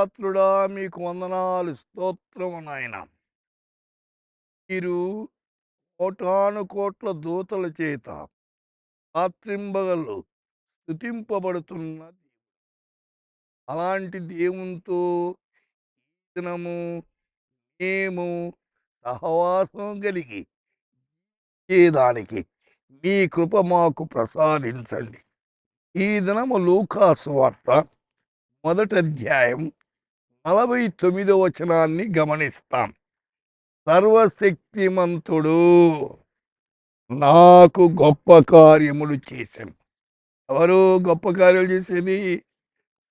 సర్వశక్తిపాత్రుడా మీకు వందనాలు స్తోత్రము నాయన. మీరు కోటాను కోట్ల దూతల చేత రాత్రింబగళ్ళు స్తుతింపబడుతున్న అలాంటి దేవునితో దినము మేము సహవాసం కలిగి దానికి మీ కృప మాకు ప్రసాదించండి. ఈ దినము లూకా సువార్త మొదటి అధ్యాయం 49వ వచనాన్ని గమనిస్తాం. సర్వశక్తిమంతుడు నాకు గొప్ప కార్యములు చేశాను. ఎవరు గొప్ప కార్యాలు చేసేది?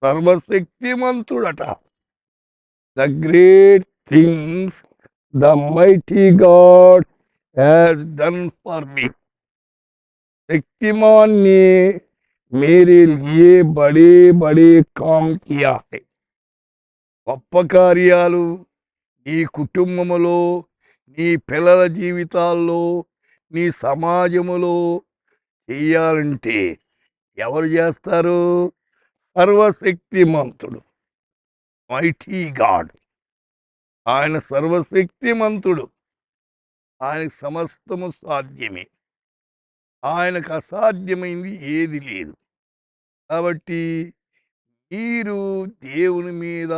సర్వశక్తిమంతుడట. The great things the mighty God has done for me. शक्तिमान ने मेरे लिए बड़े बड़े काम किया है. గొప్ప కార్యాలు నీ కుటుంబములో, నీ పిల్లల జీవితాల్లో, నీ సమాజములో చెయ్యాలంటే ఎవరు చేస్తారు? సర్వశక్తిమంతుడు, మైటీ గాడ్. ఆయన సర్వశక్తిమంతుడు. ఆయనకు సమస్తము సాధ్యమే. ఆయనకు అసాధ్యమైంది ఏది లేదు. కాబట్టి మీరు దేవుని మీద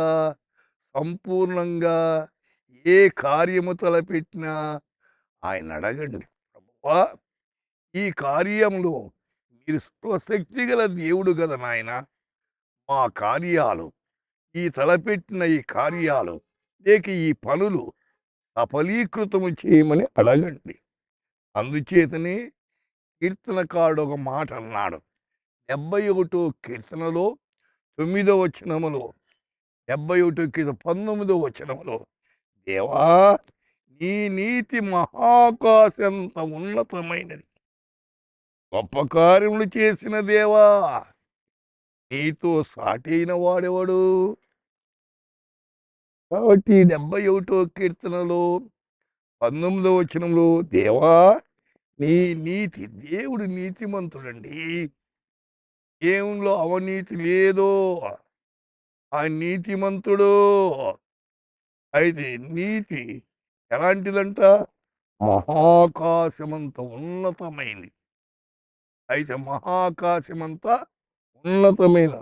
సంపూర్ణంగా ఏ కార్యము తలపెట్టినా ఆయన అడగండి. ప్రభువా, ఈ కార్యంలో మీరు స్వశక్తి గల దేవుడు కదా నాయన. మా కార్యాలు, ఈ తలపెట్టిన ఈ కార్యాలు లేక ఈ పనులు సఫలీకృతము చేయమని అడగండి. అందుచేతనే కీర్తనకారుడు ఒక మాట అన్నాడు. 71వ కీర్తనలో 9వ వచనములో, 71వ కీర్తన 19వ వచనములో, దేవా నీ నీతి మహాకాశంత ఉన్నతమైనది. గొప్ప కార్యములు చేసిన దేవా, నీతో సాటి అయిన వాడెవడు? కాబట్టి 71వ కీర్తనలో 19వ వచనంలో, దేవా నీ నీతి, దేవుడు నీతిమంతుడండి. దేవునిలో అవినీతి లేదు. ఆయన నీతిమంతుడు. అయితే నీతి ఎలాంటిదంట? మహాకాశమంత ఉన్నతమైంది. అయితే మహాకాశమంత ఉన్నతమైన,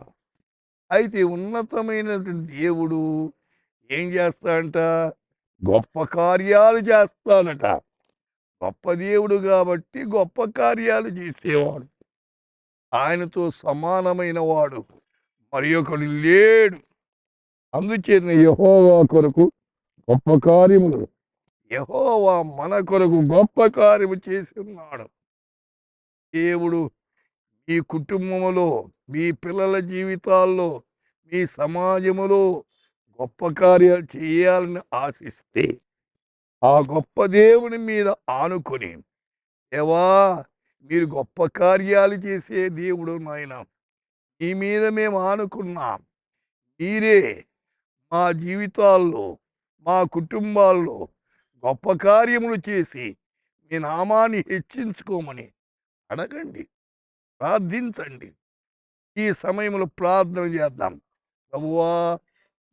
అయితే ఉన్నతమైనటువంటి దేవుడు ఏం చేస్తాడంట? గొప్ప కార్యాలు చేస్తాడట. గొప్ప దేవుడు కాబట్టి గొప్ప కార్యాలు చేసేవాడు. ఆయనతో సమానమైన వాడు మరి ఒకడు లేడు. అందుచేత యెహోవా కొరకు గొప్ప కార్యములు, యెహోవా మన కొరకు గొప్ప కార్యము చేసి ఉన్నాడు. దేవుడు మీ కుటుంబములో, మీ పిల్లల జీవితాల్లో, మీ సమాజములో గొప్ప కార్యాలు చేయాలని ఆశిస్తే ఆ గొప్ప దేవుని మీద ఆనుకొని, దేవా మీరు గొప్ప కార్యాలు చేసే దేవుడు నాయన, మీ మీద మేము ఆనుకున్నాం. మీరే మా జీవితాల్లో, మా కుటుంబాల్లో గొప్ప కార్యములు చేసి మీ నామాన్ని హెచ్చించుకోమని అడగండి, ప్రార్థించండి. ఈ సమయంలో ప్రార్థన చేద్దాం. ప్రభువా,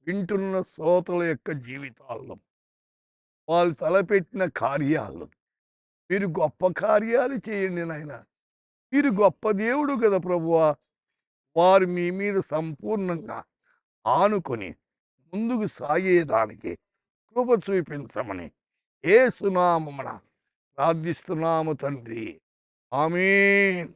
వింటున్న శ్రోతల యొక్క జీవితాల్లో వాళ్ళు తలపెట్టిన కార్యాలు మీరు గొప్ప కార్యాలు చేయండి నాయన. మీరు గొప్ప దేవుడు కదా ప్రభువా. వారు మీ మీద సంపూర్ణంగా ఆనుకొని ముందుకు సాగేదానికి కృప చూపించమని యేసు నామమున ప్రార్థిస్తున్నాము తండ్రి. ఆమేన్.